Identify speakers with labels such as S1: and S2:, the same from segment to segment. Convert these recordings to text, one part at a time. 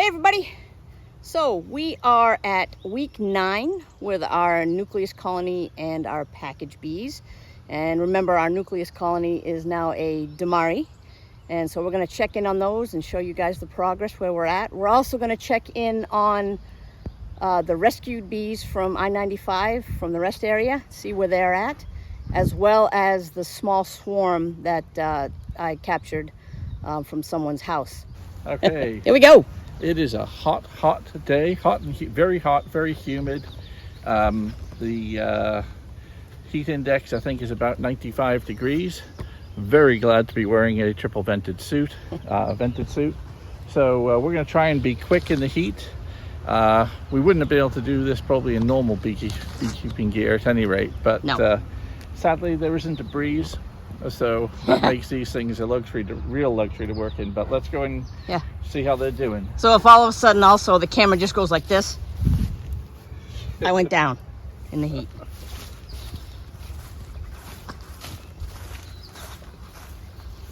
S1: Hey everybody! So we are at week 9 with our nucleus colony and our package bees. And remember, our nucleus colony is now a Damari. And so we're going to check in on those and show you guys the progress where we're at. We're also going to check in on the rescued bees from I-95 from the rest area, see where they're at, as well as the small swarm that I captured from someone's house.
S2: Okay.
S1: Here we go.
S2: It is a hot day. Hot and very hot, very humid. The heat index, I think, is about 95 degrees. Very glad to be wearing a triple vented suit. So we're going to try and be quick in the heat. We wouldn't have been able to do this probably in normal beekeeping gear at any rate, but
S1: no.
S2: Sadly there isn't a breeze. So that makes these things a real luxury to work in. But let's go and see how they're doing.
S1: So if all of a sudden also the camera just goes like this, I went down in the heat.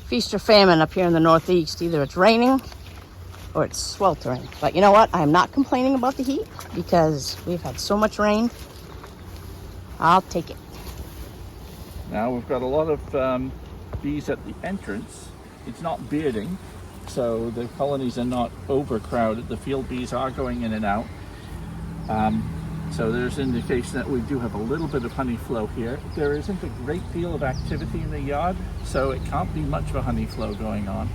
S1: Feast or famine up here in the Northeast. Either it's raining or it's sweltering. But you know what? I'm not complaining about the heat because we've had so much rain. I'll take it.
S2: Now we've got a lot of bees at the entrance. It's not bearding, so the colonies are not overcrowded. The field bees are going in and out. So there's indication that we do have a little bit of honey flow here. There isn't a great deal of activity in the yard, so it can't be much of a honey flow going on,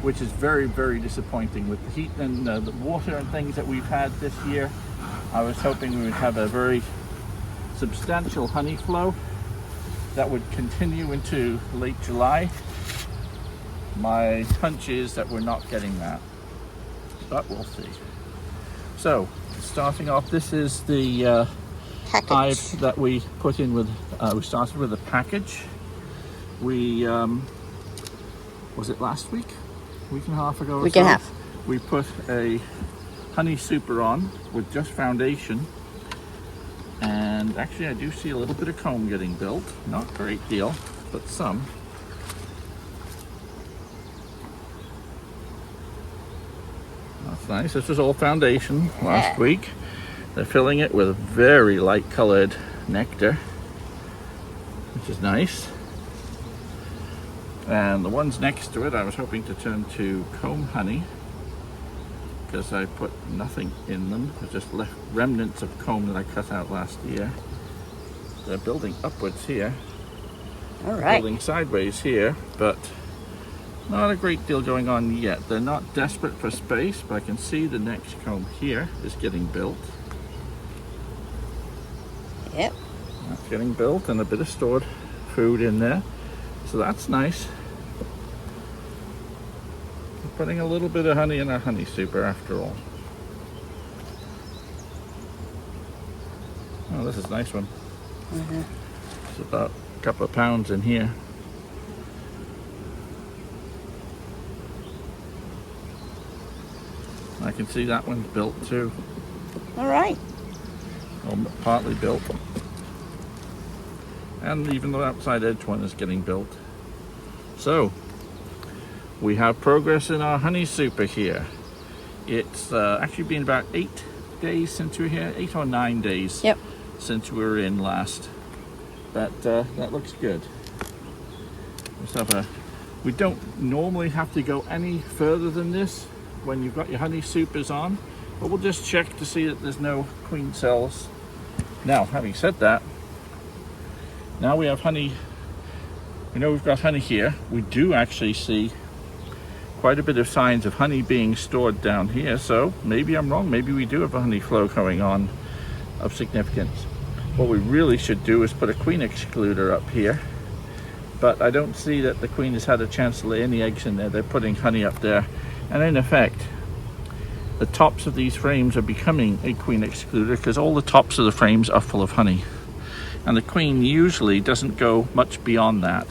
S2: which is very, very disappointing with the heat and the water and things that we've had this year. I was hoping we would have a very substantial honey flow that would continue into late July. My hunch is that we're not getting that, but we'll see. So, starting off, this is the hive that we put in with, we started with a package. We, was it last week? Week and a half ago or so?
S1: Week and a half.
S2: We put a honey super on with just foundation. And actually I do see a little bit of comb getting built. Not a great deal, but some. That's nice. This was all foundation last week. They're filling it with very light colored nectar, which is nice. And the ones next to it I was hoping to turn to comb honey, because I put nothing in them. I just left remnants of comb that I cut out last year. They're building upwards here.
S1: All right.
S2: Building sideways here, but not a great deal going on yet. They're not desperate for space, but I can see the next comb here is getting built.
S1: Yep.
S2: That's getting built, and a bit of stored food in there. So that's nice. Putting a little bit of honey in our honey super after all. Oh, this is a nice one. It's about a couple of pounds in here. I can see that one's built too.
S1: All right.
S2: Or partly built. And even the outside edge one is getting built. So, we have progress in our honey super here. It's actually been about 8 days since we were here, 8 or 9 days since we were in last. But that looks good. We don't normally have to go any further than this when you've got your honey supers on, but we'll just check to see that there's no queen cells. Now, having said that, now we have honey. We know we've got honey here. We do actually see quite a bit of signs of honey being stored down here, so maybe I'm wrong. Maybe we do have a honey flow going on of significance. What we really should do is put a queen excluder up here, but I don't see that the queen has had a chance to lay any eggs in there. They're putting honey up there, and in effect the tops of these frames are becoming a queen excluder because all the tops of the frames are full of honey, and the queen usually doesn't go much beyond that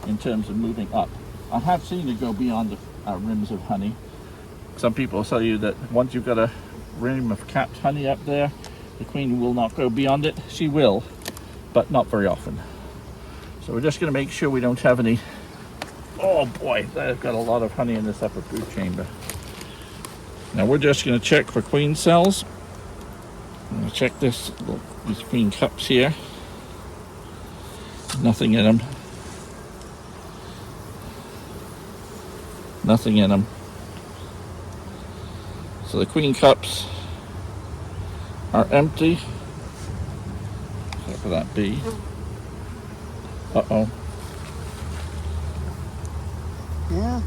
S2: in terms of moving up. I have seen it go beyond the rims of honey. Some people tell you that once you've got a rim of capped honey up there, the queen will not go beyond it. She will, but not very often. So we're just going to make sure we don't have any. Oh boy, they've got a lot of honey in this upper brood chamber. Now we're just going to check for queen cells. I'm going to check these queen cups here. Nothing in them. Nothing in them. So the queen cups are empty. What could that be? Uh-oh.
S1: Yeah.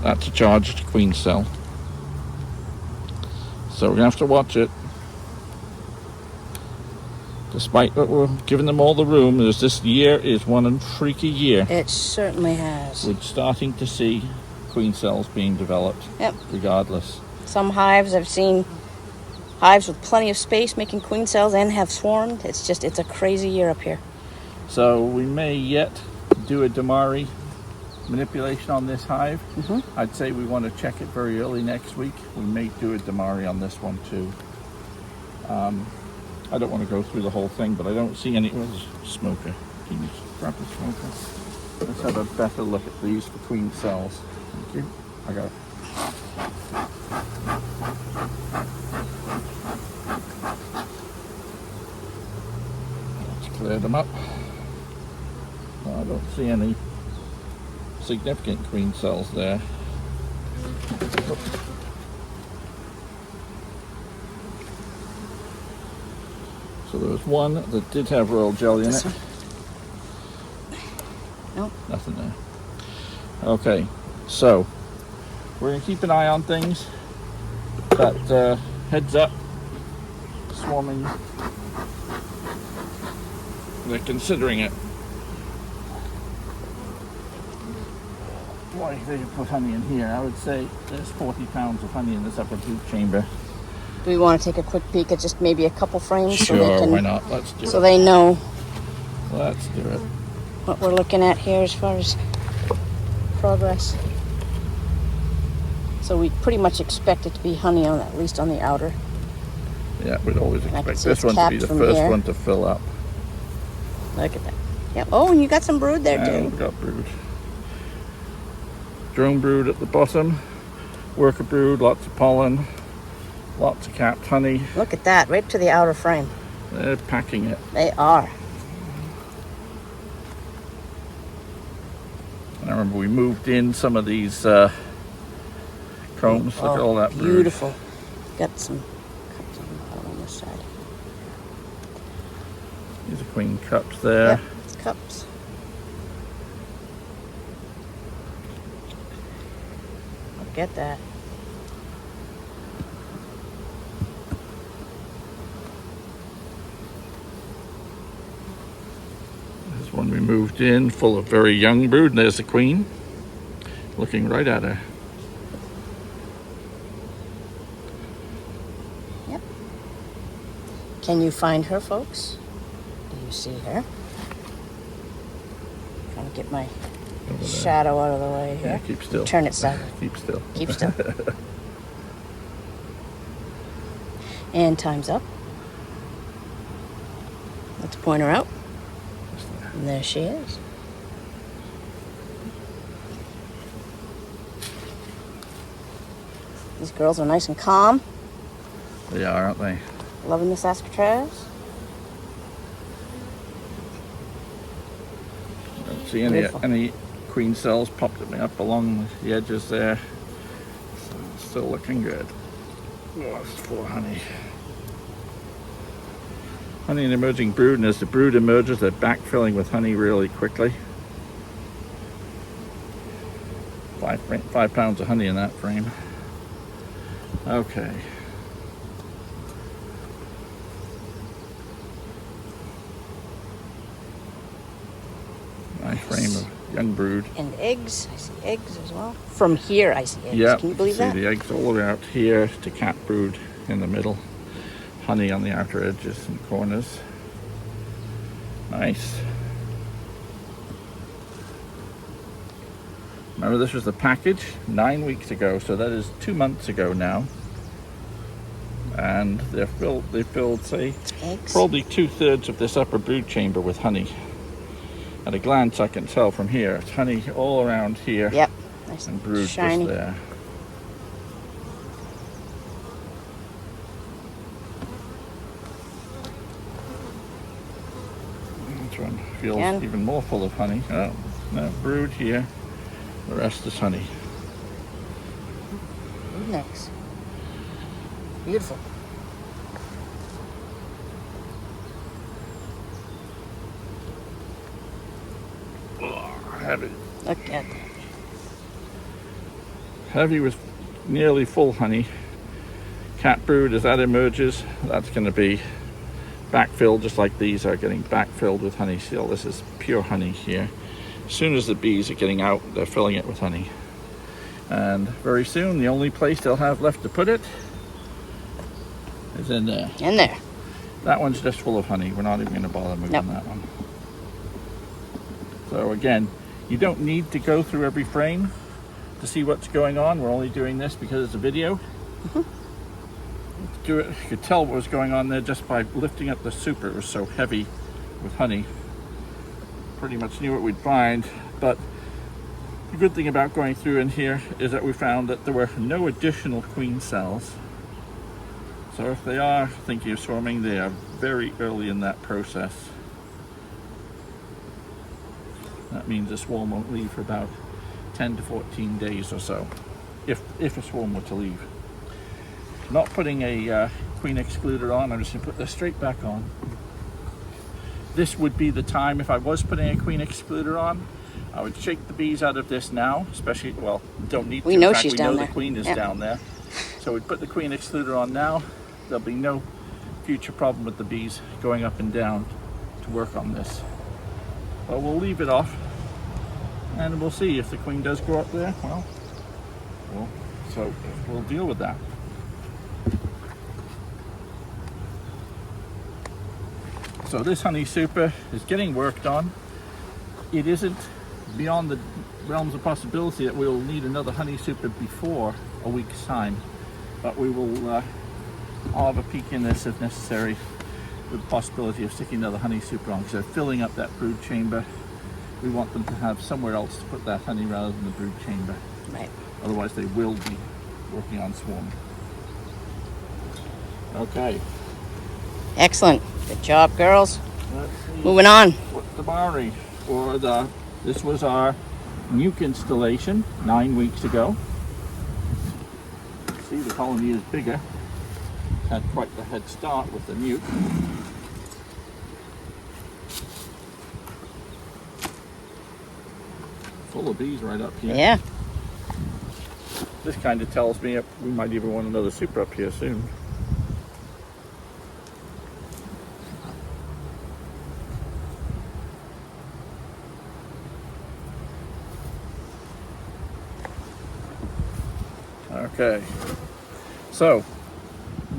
S2: That's a charged queen cell. So we're going to have to watch it. Despite that we're giving them all the room, as this year is one freaky year.
S1: It certainly has.
S2: We're starting to see queen cells being developed.
S1: Yep.
S2: Regardless.
S1: Some hives, I've seen hives with plenty of space making queen cells and have swarmed. It's a crazy year up here.
S2: So we may yet do a Damari manipulation on this hive. I'd say we want to check it very early next week. We may do a Damari on this one too. I don't want to go through the whole thing, but I don't see any. Where's the smoker? Can you grab the smoker? Let's have a better look at these for queen cells. Thank you. I got it. Let's clear them up. I don't see any significant queen cells there. So there was one that did have royal jelly in it.
S1: Nope.
S2: Nothing there. Okay, so we're going to keep an eye on things. But heads up, swarming. They're considering it. Why they put honey in here? I would say there's 40 pounds of honey in this upper brood chamber.
S1: Do we want to take a quick peek at just maybe a couple frames?
S2: Sure,
S1: so they can,
S2: why not? Let's do it.
S1: So they know
S2: Let's do it.
S1: what we're looking at here as far as progress. So we pretty much expect it to be honey on at least on the outer.
S2: Yeah, we'd always
S1: And I can
S2: expect
S1: see
S2: this
S1: it's
S2: one to be
S1: capped
S2: the
S1: from
S2: first
S1: here.
S2: one to fill up.
S1: Look at that. Yep. Oh, and you got some brood there
S2: And
S1: too.
S2: we've got brood. Drone brood at the bottom. Worker brood, lots of pollen. Lots of capped honey.
S1: Look at that, right to the outer frame.
S2: They're packing it.
S1: They are.
S2: I remember we moved in some of these combs. Look at all that brood.
S1: Beautiful. Got some cups on the bottom on this side.
S2: These are queen cups there.
S1: Yep, cups. Look at that.
S2: This one we moved in, full of very young brood. And there's the queen, looking right at her.
S1: Yep. Can you find her, folks? Do you see her? Trying to get my
S2: Over there.
S1: shadow out of the way
S2: Yeah,
S1: here.
S2: keep still.
S1: Turn it sideways.
S2: Keep still.
S1: Keep still. And time's up. Let's point her out. And there she is. These girls are nice and calm.
S2: They are, aren't they?
S1: Loving this Ascotraz.
S2: Don't see
S1: Beautiful.
S2: any queen cells popped up along the edges there. So it's still looking good. Oh, it's full of honey. Honey and emerging brood, and as the brood emerges, they're backfilling with honey really quickly. 5 pounds of honey in that frame. Okay. Nice frame of young brood.
S1: And eggs. I see eggs as well. From here, I see eggs.
S2: Yeah,
S1: Can you believe
S2: see
S1: that?
S2: the eggs all around here to cat brood in the middle. Honey on the outer edges and corners. Nice. Remember, this was the package 9 weeks ago, so that is 2 months ago now. And they filled, say,
S1: Eggs.
S2: probably 2/3 of this upper brood chamber with honey. At a glance, I can tell from here, it's honey all around here.
S1: Yep. Nice
S2: And brood
S1: shiny.
S2: just there. one feels
S1: Again.
S2: even more full of honey. Oh, no, brood here. The rest is honey.
S1: Nice. Beautiful.
S2: Oh, heavy.
S1: Look at that.
S2: Heavy with nearly full honey. Cat brood, as that emerges, that's going to be backfilled, just like these are getting backfilled with honey. See, all this is pure honey here. As soon as the bees are getting out, they're filling it with honey. And very soon, the only place they'll have left to put it is in there.
S1: In there.
S2: That one's just full of honey. We're not even going to bother moving that one. So again, you don't need to go through every frame to see what's going on. We're only doing this because it's a video. You could tell what was going on there just by lifting up the super. It was so heavy with honey. Pretty much knew what we'd find, but the good thing about going through in here is that we found that there were no additional queen cells. So if they are thinking of swarming, they are very early in that process. That means a swarm won't leave for about 10 to 14 days or so, if a swarm were to leave. Not putting a queen excluder on, I'm just going to put this straight back on. This would be the time, if I was putting a queen excluder on, I would shake the bees out of this now, especially, well, don't need to.
S1: We know
S2: in fact,
S1: she's down there.
S2: We know the queen is down there. So we'd put the queen excluder on now. There'll be no future problem with the bees going up and down to work on this. But we'll leave it off, and we'll see if the queen does go up there. Well, so we'll deal with that. So this honey super is getting worked on. It isn't beyond the realms of possibility that we'll need another honey super before a week's time, but we will I'll have a peek in this if necessary, with the possibility of sticking another honey super on, because they're filling up that brood chamber. We want them to have somewhere else to put that honey rather than the brood chamber.
S1: Right.
S2: Otherwise they will be working on swarming. Okay.
S1: Excellent. Good job, girls.
S2: Let's see
S1: Moving on.
S2: what the Bari for this was our nuke installation 9 weeks ago. See, the colony is bigger. Had quite the head start with the nuke. Full of bees right up here.
S1: Yeah.
S2: This kind of tells me we might even want another super up here soon. Okay, so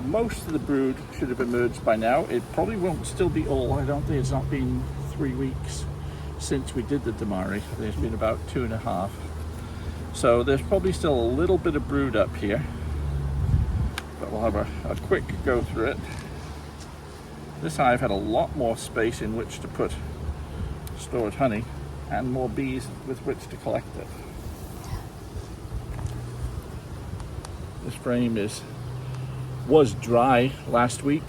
S2: most of the brood should have emerged by now. It probably won't still be all. I don't think it's not been 3 weeks since we did the Damari. I think it's been about 2.5. So there's probably still a little bit of brood up here, but we'll have a quick go through it. This hive had a lot more space in which to put stored honey and more bees with which to collect it. This frame was dry last week.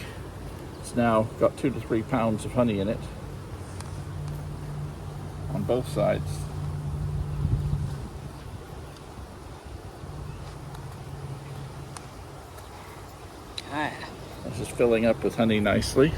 S2: It's now got 2 to 3 pounds of honey in it on both sides. This is filling up with honey nicely.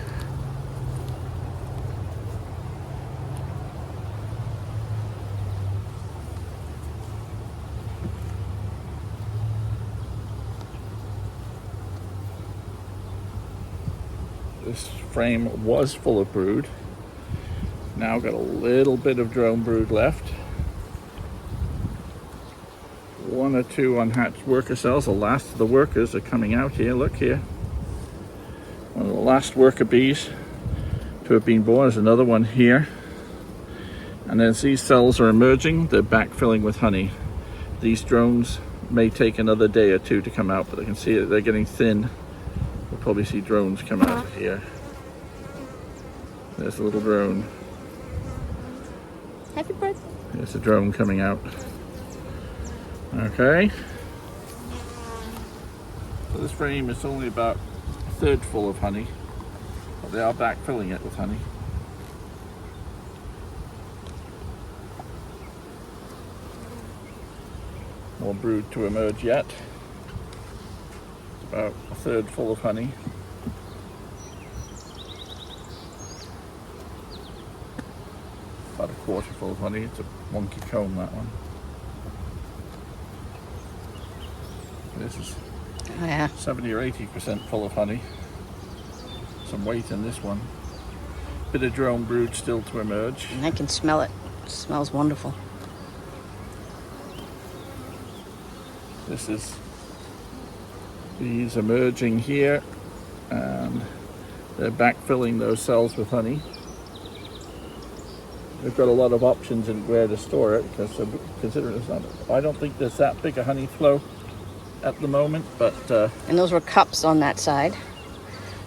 S2: This frame was full of brood. Now got a little bit of drone brood left. 1 or 2 unhatched worker cells. The last of the workers are coming out here. Look here. One of the last worker bees to have been born. There's another one here. And as these cells are emerging, they're backfilling with honey. These drones may take another day or 2 to come out, but I can see that they're getting thin. We'll probably see drones come out of here. There's a little drone.
S1: Happy birthday.
S2: There's a drone coming out. Okay. So this frame is only about 1/3 full of honey, but they are backfilling it with honey. more brood to emerge yet. It's about a third full of honey. About a quarter full of honey. It's a wonky comb, that one. This is
S1: Oh, yeah.
S2: 70 or 80% full of honey. Some weight in this one. Bit of drone brood still to emerge.
S1: And I can smell it. It smells wonderful.
S2: This is bees emerging here, and they're backfilling those cells with honey. They've got a lot of options in where to store it, because considering it's not, I don't think there's that big a honey flow at the moment, but
S1: And those were cups on that side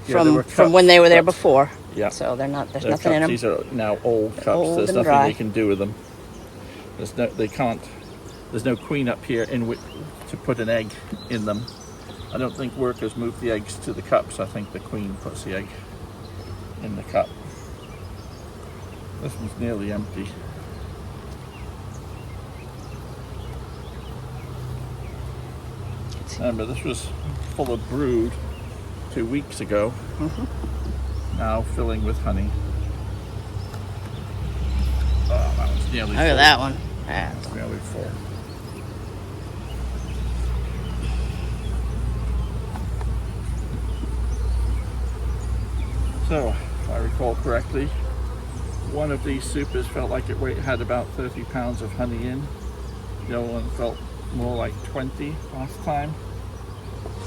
S2: yeah, they were
S1: from when they were there
S2: cups.
S1: before.
S2: Yeah.
S1: So they're not. There's
S2: They're
S1: nothing in
S2: cups.
S1: them.
S2: These are now old cups.
S1: Old
S2: There's
S1: and
S2: nothing
S1: dry.
S2: they can do with them. They can't. There's no queen up here in which to put an egg in them. I don't think workers move the eggs to the cups. I think the queen puts the egg in the cup. This one's nearly empty. Remember, this was full of brood 2 weeks ago. Now filling with honey. Oh, that one's nearly full.
S1: Look at that one.
S2: It's nearly full. So, if I recall correctly, one of these supers felt like it had about 30 pounds of honey in. The other one felt more like 20 last time.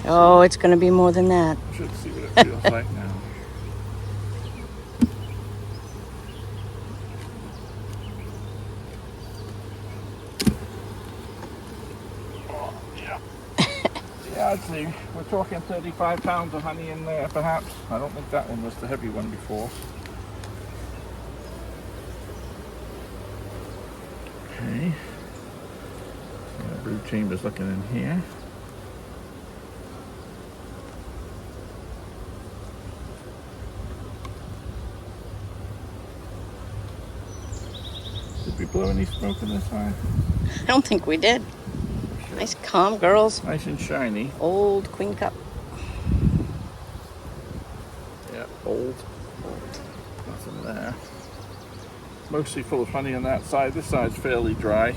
S1: Oh, it's going to be more than that.
S2: I should see what it feels like now. Oh, yeah. Yeah, I'd say we're talking 35 pounds of honey in there, perhaps. I don't think that one was the heavy one before. Okay. So the brood chamber's looking in here. Did we blow any smoke in this eye?
S1: I don't think we did. Nice, calm girls.
S2: Nice and shiny.
S1: Old queen cup.
S2: Yeah, old. Nothing there. Mostly full of honey on that side. This side's fairly dry.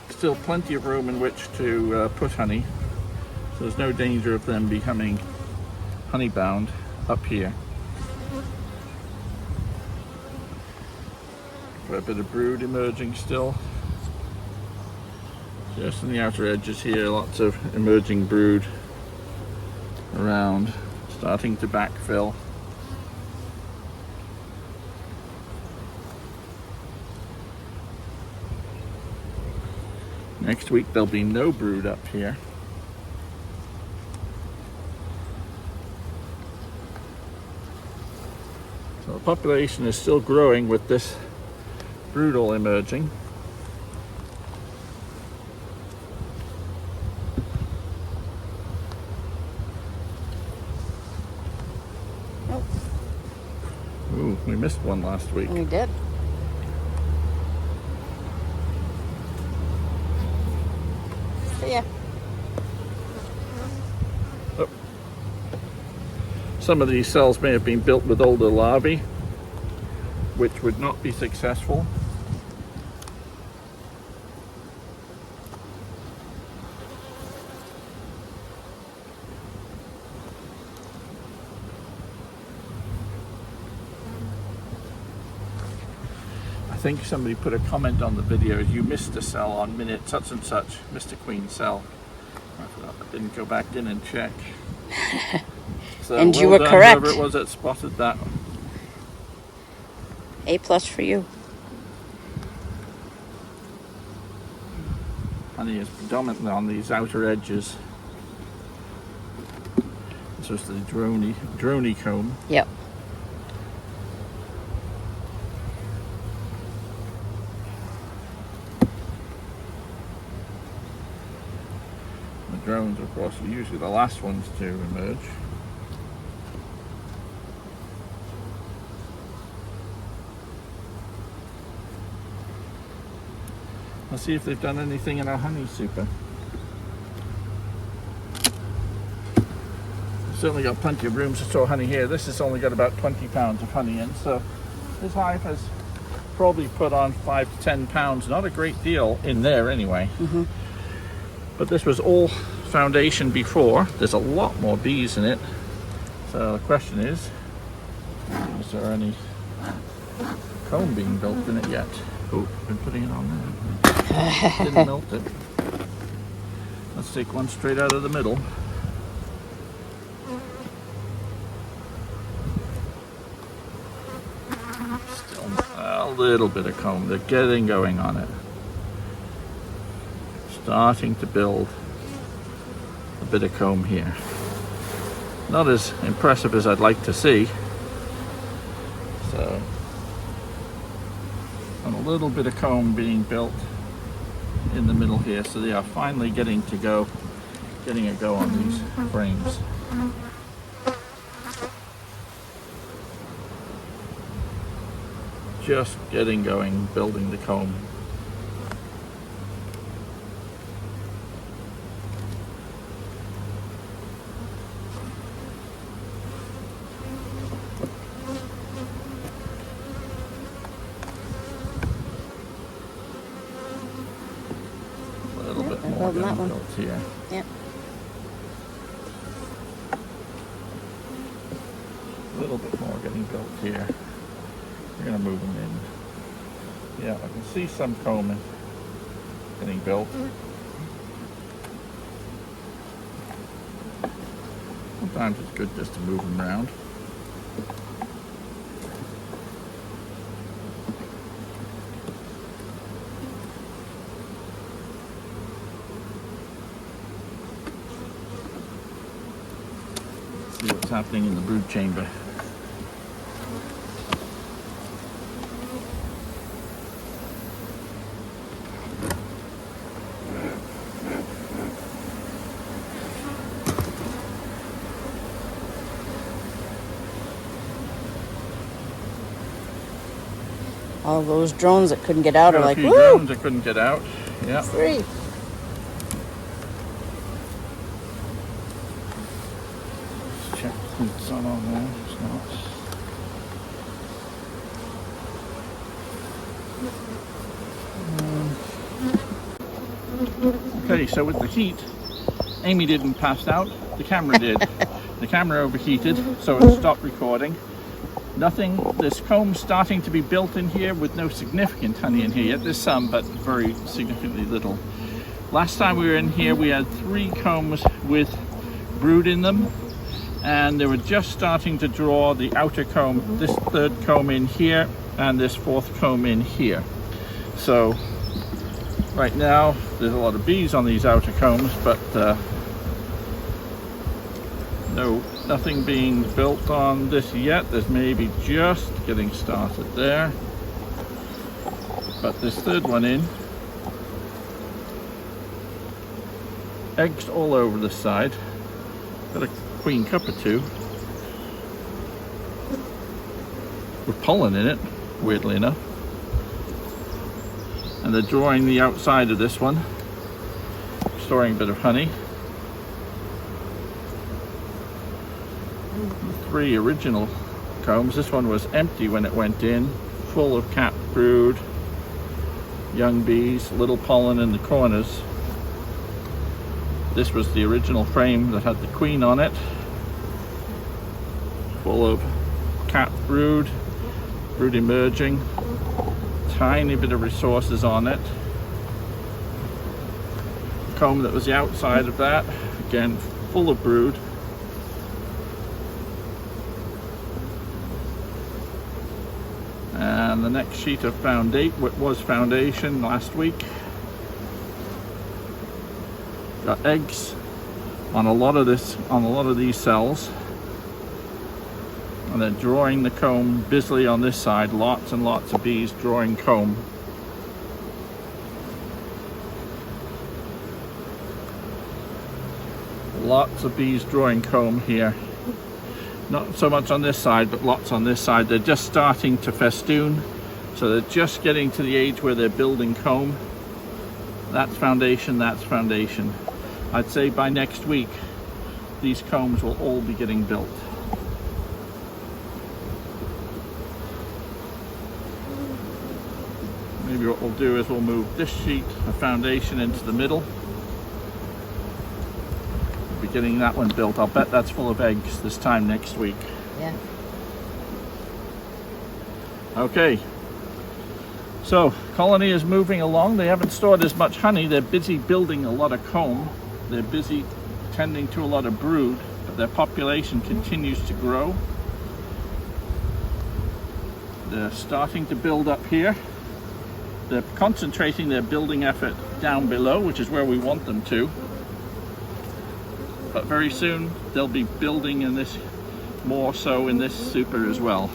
S2: Still plenty of room in which to put honey. So there's no danger of them becoming honey bound up here. Got a bit of brood emerging still. Just on the outer edges here, lots of emerging brood around, starting to backfill. Next week there'll be no brood up here. So the population is still growing with this brood all emerging.
S1: Nope.
S2: Ooh, we missed one last week.
S1: We did. So yeah.
S2: Oh. Some of these cells may have been built with older larvae, which would not be successful. I think somebody put a comment on the video, you missed a cell on minute such and such, missed a queen cell. I didn't go back in and check. So
S1: And you
S2: well
S1: were
S2: done,
S1: correct.
S2: whoever it was that spotted that.
S1: A+ for you.
S2: Honey is predominantly on these outer edges. This was the drony comb.
S1: Yep.
S2: The drones, of course, are usually the last ones to emerge. Let's see if they've done anything in our honey super. Certainly got plenty of room to store honey here. This has only got about 20 pounds of honey in, so this hive has probably put on 5 to 10 pounds. Not a great deal in there anyway. But this was all foundation before. There's a lot more bees in it. So the question is there any comb being built in it yet? Oh, been putting it on there. Didn't melt it. Let's take one straight out of the middle. Still a little bit of comb. They're getting going on it. Starting to build a bit of comb here. Not as impressive as I'd like to see. So, and a little bit of comb being built in the middle here. So they are finally getting a go on these frames. Just getting going, building the comb. A little bit more getting built here.
S1: Yep.
S2: A little bit more getting built here. We're going to move them in. Yeah, I can see some comb getting built. Sometimes it's good just to move them around. See what's happening in the brood chamber.
S1: All those drones that couldn't get out are like,
S2: woo! Drones that couldn't get out. Yeah.
S1: Free.
S2: Let's check the sun on there. It's not. Okay, so with the heat, Amy didn't pass out. The camera did. The camera overheated, so it stopped recording. Nothing, there's comb starting to be built in here with no significant honey in here yet. There's some, but very significantly little. Last time we were in here, we had 3 combs with brood in them, and they were just starting to draw the outer comb, this 3rd comb in here, and this 4th comb in here. So, right now, there's a lot of bees on these outer combs, but nothing being built on this yet. There's maybe just getting started there. But this 3rd one in, eggs all over the side. Got a queen cup or 2 with pollen in it, weirdly enough. And they're drawing the outside of this one, storing a bit of honey. 3 original combs. This one was empty when it went in, full of capped brood, young bees, little pollen in the corners. This was the original frame that had the queen on it, full of capped brood, brood emerging, tiny bit of resources on it. The comb that was the outside of that, again full of brood. And the next sheet of foundation last week. Got eggs on a lot of these cells, and they're drawing the comb busily on this side. Lots and lots of bees drawing comb. Lots of bees drawing comb here. Not so much on this side, but lots on this side. They're just starting to festoon, so they're just getting to the age where they're building comb. That's foundation, that's foundation. I'd say by next week, these combs will all be getting built. Maybe what we'll do is we'll move this sheet of foundation into the middle. We'll be getting that one built. I'll bet that's full of eggs this time next week.
S1: Yeah.
S2: Okay. So, colony is moving along. They haven't stored as much honey. They're busy building a lot of comb. They're busy tending to a lot of brood, but their population continues to grow. They're starting to build up here. They're concentrating their building effort down below, which is where we want them to. But very soon they'll be building in this, more so in this super as well.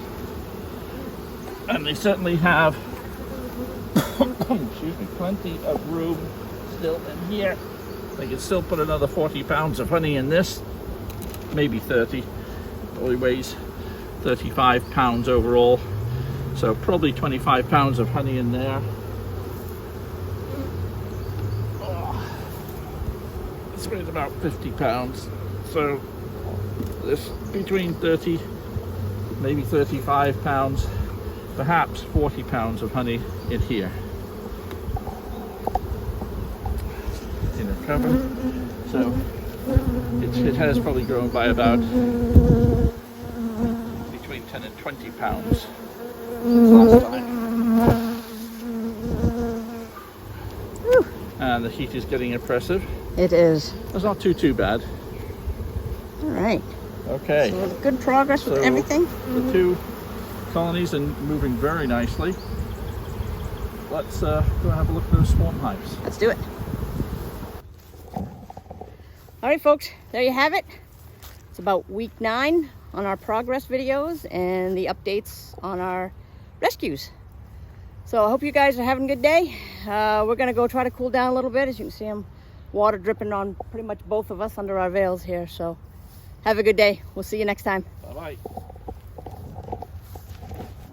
S2: And they certainly have excuse me, plenty of room still in here. They can still put another 40 pounds of honey in this, maybe 30. Only weighs 35 pounds overall, so probably 25 pounds of honey in there. This weighs about 50 pounds, so this between 30, maybe 35 pounds, perhaps 40 pounds of honey in here. In a cover. So it has probably grown by about between 10 and 20 pounds since last time.
S1: Whew.
S2: And the heat is getting oppressive.
S1: It is.
S2: It's not too bad.
S1: All right.
S2: Okay.
S1: So good progress with everything.
S2: The two colonies are moving very nicely. Let's go and have a look at those swarm hives.
S1: Let's do it. All right, folks, there you have it. It's about week 9 on our progress videos and the updates on our rescues. So I hope you guys are having a good day. We're gonna go try to cool down a little bit. As you can see, water dripping on pretty much both of us under our veils here. So have a good day. We'll see you next time.
S2: Bye-bye.